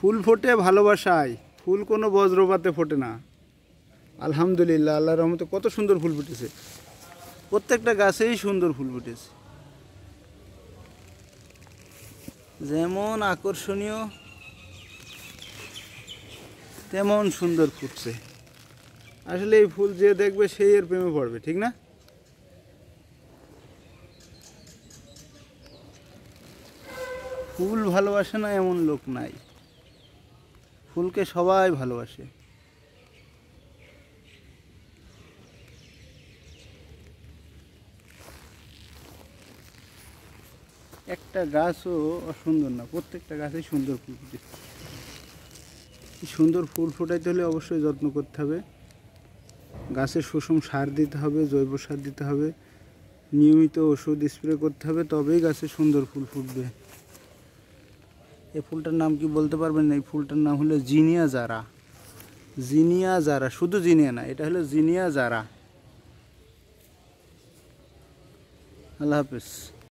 ফুল ফোটে ভালোবাসায়, ফুল কোনো বজ্রপাতে ফোটে না। আলহামদুলিল্লাহ, আল্লাহর রহমতে কত সুন্দর ফুল ফুটেছে। প্রত্যেকটা গাছেই সুন্দর ফুল ফুটেছে, যেমন আকর্ষণীয় তেমন সুন্দর ফুটছে। আসলে এই ফুল যে দেখবে সেই এর প্রেমে পড়বে, ঠিক না? ফুল ভালোবাসে না এমন লোক নাই, ফুলকে সবাই ভালোবাসে। একটা গাছও অসুন্দর না, প্রত্যেকটা গাছেই সুন্দর ফুল ফুটেছে। সুন্দর ফুল ফোটাইতে হলে অবশ্যই যত্ন করতে হবে, গাছে সুষম সার দিতে হবে, জৈব সার দিতে হবে, নিয়মিত ওষুধ স্প্রে করতে হবে, তবেই গাছে সুন্দর ফুল ফুটবে। এই ফুলটার নাম কি বলতে পারবেন না? এই ফুলটার নাম হলো জিনিয়া জারা। জিনিয়া জারা, শুধু জিনিয়া না, এটা হলো জিনিয়া জারা। আল্লাহ হাফেজ।